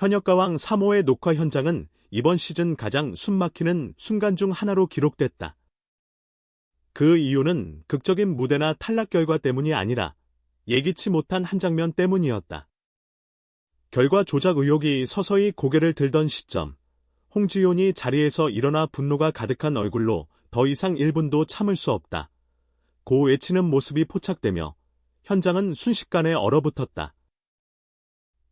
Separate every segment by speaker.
Speaker 1: 현역가왕 3호의 녹화 현장은 이번 시즌 가장 숨막히는 순간 중 하나로 기록됐다. 그 이유는 극적인 무대나 탈락 결과 때문이 아니라 예기치 못한 한 장면 때문이었다. 결과 조작 의혹이 서서히 고개를 들던 시점, 홍지윤이 자리에서 일어나 분노가 가득한 얼굴로 더 이상 1분도 참을 수 없다 고 외치는 모습이 포착되며 현장은 순식간에 얼어붙었다.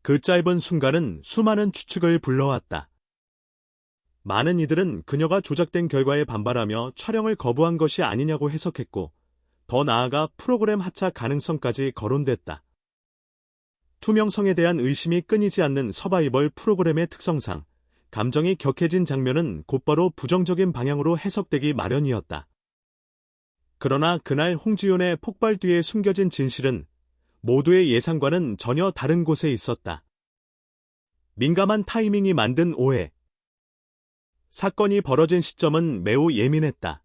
Speaker 1: 그 짧은 순간은 수많은 추측을 불러왔다. 많은 이들은 그녀가 조작된 결과에 반발하며 촬영을 거부한 것이 아니냐고 해석했고, 더 나아가 프로그램 하차 가능성까지 거론됐다. 투명성에 대한 의심이 끊이지 않는 서바이벌 프로그램의 특성상 감정이 격해진 장면은 곧바로 부정적인 방향으로 해석되기 마련이었다. 그러나 그날 홍지윤의 폭발 뒤에 숨겨진 진실은 모두의 예상과는 전혀 다른 곳에 있었다. 민감한 타이밍이 만든 오해. 사건이 벌어진 시점은 매우 예민했다.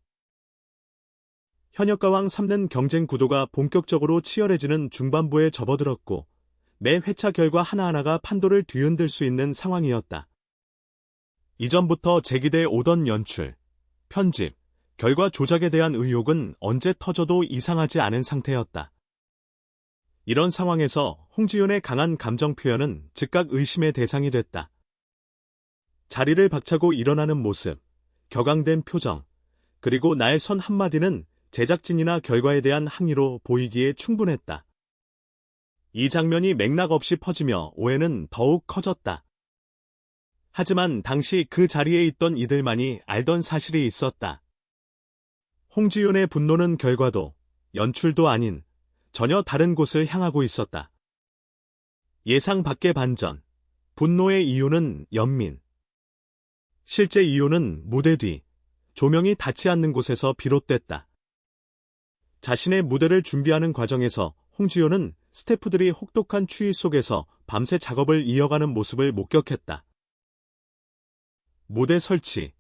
Speaker 1: 현역가왕 3는 경쟁 구도가 본격적으로 치열해지는 중반부에 접어들었고, 매 회차 결과 하나하나가 판도를 뒤흔들 수 있는 상황이었다. 이전부터 제기돼 오던 연출, 편집, 결과 조작에 대한 의혹은 언제 터져도 이상하지 않은 상태였다. 이런 상황에서 홍지윤의 강한 감정 표현은 즉각 의심의 대상이 됐다. 자리를 박차고 일어나는 모습, 격앙된 표정, 그리고 나의 선 한마디는 제작진이나 결과에 대한 항의로 보이기에 충분했다. 이 장면이 맥락 없이 퍼지며 오해는 더욱 커졌다. 하지만 당시 그 자리에 있던 이들만이 알던 사실이 있었다. 홍지윤의 분노는 결과도, 연출도 아닌 전혀 다른 곳을 향하고 있었다. 예상 밖의 반전, 분노의 이유는 연민. 실제 이유는 무대 뒤, 조명이 닿지 않는 곳에서 비롯됐다. 자신의 무대를 준비하는 과정에서 홍지윤은 스태프들이 혹독한 추위 속에서 밤새 작업을 이어가는 모습을 목격했다. 무대 설치,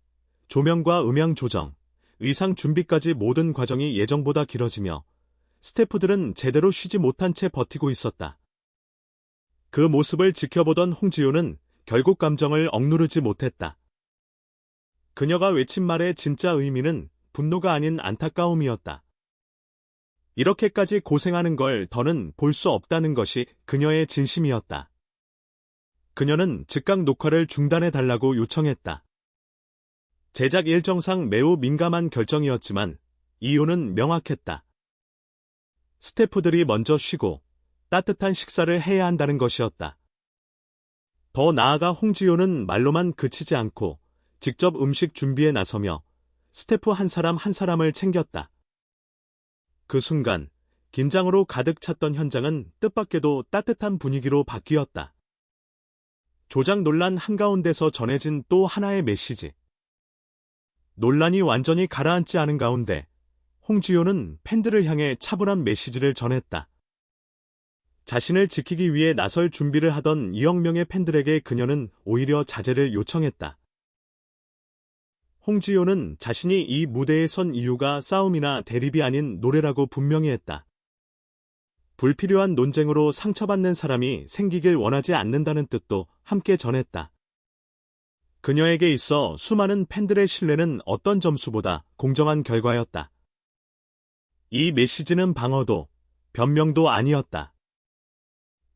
Speaker 1: 조명과 음향 조정, 의상 준비까지 모든 과정이 예정보다 길어지며 스태프들은 제대로 쉬지 못한 채 버티고 있었다. 그 모습을 지켜보던 홍지윤은 결국 감정을 억누르지 못했다. 그녀가 외친 말의 진짜 의미는 분노가 아닌 안타까움이었다. 이렇게까지 고생하는 걸 더는 볼 수 없다는 것이 그녀의 진심이었다. 그녀는 즉각 녹화를 중단해달라고 요청했다. 제작 일정상 매우 민감한 결정이었지만 이유는 명확했다. 스태프들이 먼저 쉬고 따뜻한 식사를 해야 한다는 것이었다. 더 나아가 홍지윤은 말로만 그치지 않고 직접 음식 준비에 나서며 스태프 한 사람 한 사람을 챙겼다. 그 순간 긴장으로 가득 찼던 현장은 뜻밖에도 따뜻한 분위기로 바뀌었다. 조작 논란 한가운데서 전해진 또 하나의 메시지. 논란이 완전히 가라앉지 않은 가운데 홍지윤은 팬들을 향해 차분한 메시지를 전했다. 자신을 지키기 위해 나설 준비를 하던 2억 명의 팬들에게 그녀는 오히려 자제를 요청했다. 홍지윤은 자신이 이 무대에 선 이유가 싸움이나 대립이 아닌 노래라고 분명히 했다. 불필요한 논쟁으로 상처받는 사람이 생기길 원하지 않는다는 뜻도 함께 전했다. 그녀에게 있어 수많은 팬들의 신뢰는 어떤 점수보다 공정한 결과였다. 이 메시지는 방어도, 변명도 아니었다.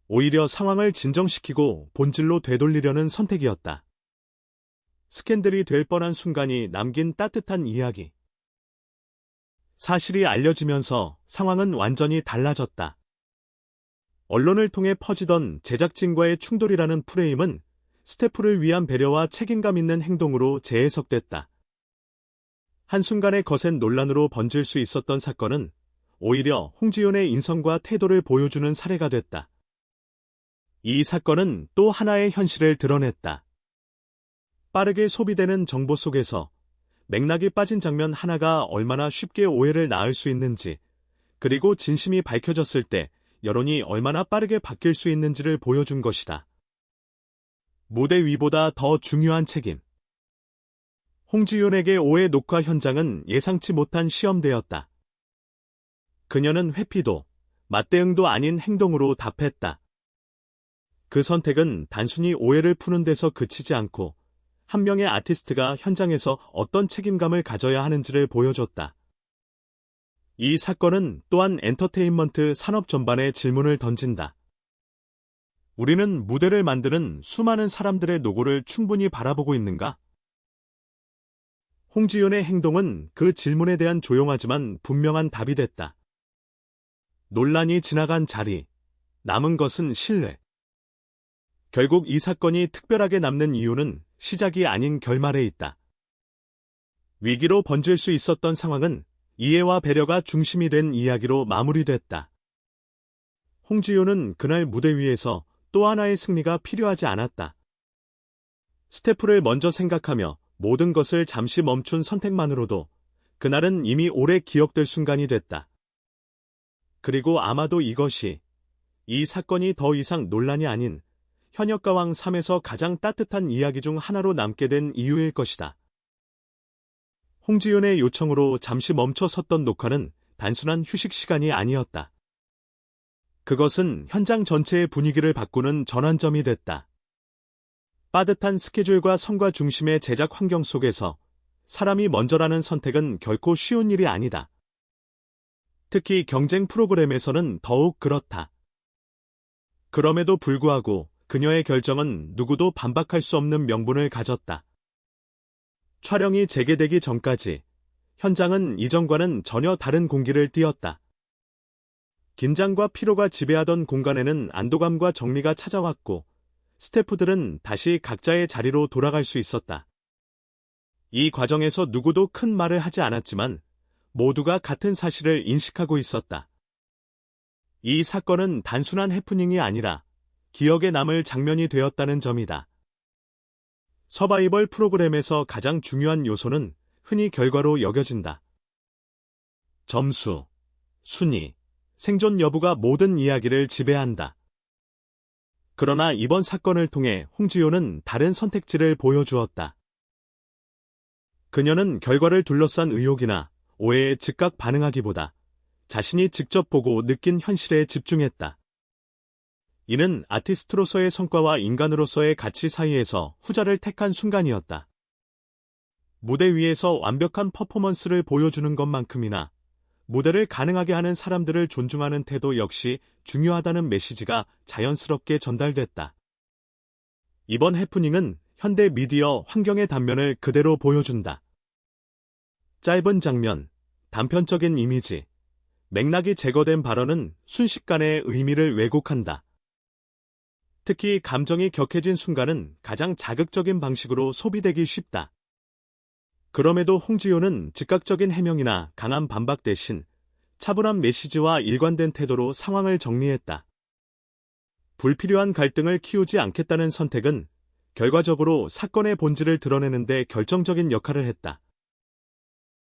Speaker 1: 오히려 상황을 진정시키고 본질로 되돌리려는 선택이었다. 스캔들이 될 뻔한 순간이 남긴 따뜻한 이야기. 사실이 알려지면서 상황은 완전히 달라졌다. 언론을 통해 퍼지던 제작진과의 충돌이라는 프레임은 스태프를 위한 배려와 책임감 있는 행동으로 재해석됐다. 한순간의 거센 논란으로 번질 수 있었던 사건은 오히려 홍지윤의 인성과 태도를 보여주는 사례가 됐다. 이 사건은 또 하나의 현실을 드러냈다. 빠르게 소비되는 정보 속에서 맥락이 빠진 장면 하나가 얼마나 쉽게 오해를 낳을 수 있는지, 그리고 진심이 밝혀졌을 때 여론이 얼마나 빠르게 바뀔 수 있는지를 보여준 것이다. 무대 위보다 더 중요한 책임. 홍지윤에게 오해 녹화 현장은 예상치 못한 시험대였다. 그녀는 회피도, 맞대응도 아닌 행동으로 답했다. 그 선택은 단순히 오해를 푸는 데서 그치지 않고 한 명의 아티스트가 현장에서 어떤 책임감을 가져야 하는지를 보여줬다. 이 사건은 또한 엔터테인먼트 산업 전반에 질문을 던진다. 우리는 무대를 만드는 수많은 사람들의 노고를 충분히 바라보고 있는가? 홍지윤의 행동은 그 질문에 대한 조용하지만 분명한 답이 됐다. 논란이 지나간 자리, 남은 것은 신뢰. 결국 이 사건이 특별하게 남는 이유는 시작이 아닌 결말에 있다. 위기로 번질 수 있었던 상황은 이해와 배려가 중심이 된 이야기로 마무리됐다. 홍지윤은 그날 무대 위에서 또 하나의 승리가 필요하지 않았다. 스태프를 먼저 생각하며 모든 것을 잠시 멈춘 선택만으로도 그날은 이미 오래 기억될 순간이 됐다. 그리고 아마도 이것이 이 사건이 더 이상 논란이 아닌 현역가왕 3에서 가장 따뜻한 이야기 중 하나로 남게 된 이유일 것이다. 홍지윤의 요청으로 잠시 멈춰 섰던 녹화는 단순한 휴식 시간이 아니었다. 그것은 현장 전체의 분위기를 바꾸는 전환점이 됐다. 빠듯한 스케줄과 성과 중심의 제작 환경 속에서 사람이 먼저라는 선택은 결코 쉬운 일이 아니다. 특히 경쟁 프로그램에서는 더욱 그렇다. 그럼에도 불구하고 그녀의 결정은 누구도 반박할 수 없는 명분을 가졌다. 촬영이 재개되기 전까지 현장은 이전과는 전혀 다른 공기를 띠었다. 긴장과 피로가 지배하던 공간에는 안도감과 정리가 찾아왔고 스태프들은 다시 각자의 자리로 돌아갈 수 있었다. 이 과정에서 누구도 큰 말을 하지 않았지만 모두가 같은 사실을 인식하고 있었다. 이 사건은 단순한 해프닝이 아니라 기억에 남을 장면이 되었다는 점이다. 서바이벌 프로그램에서 가장 중요한 요소는 흔히 결과로 여겨진다. 점수, 순위, 생존 여부가 모든 이야기를 지배한다. 그러나 이번 사건을 통해 홍지윤은 다른 선택지를 보여주었다. 그녀는 결과를 둘러싼 의혹이나 오해에 즉각 반응하기보다 자신이 직접 보고 느낀 현실에 집중했다. 이는 아티스트로서의 성과와 인간으로서의 가치 사이에서 후자를 택한 순간이었다. 무대 위에서 완벽한 퍼포먼스를 보여주는 것만큼이나 무대를 가능하게 하는 사람들을 존중하는 태도 역시 중요하다는 메시지가 자연스럽게 전달됐다. 이번 해프닝은 현대 미디어 환경의 단면을 그대로 보여준다. 짧은 장면, 단편적인 이미지, 맥락이 제거된 발언은 순식간에 의미를 왜곡한다. 특히 감정이 격해진 순간은 가장 자극적인 방식으로 소비되기 쉽다. 그럼에도 홍지윤은 즉각적인 해명이나 강한 반박 대신 차분한 메시지와 일관된 태도로 상황을 정리했다. 불필요한 갈등을 키우지 않겠다는 선택은 결과적으로 사건의 본질을 드러내는 데 결정적인 역할을 했다.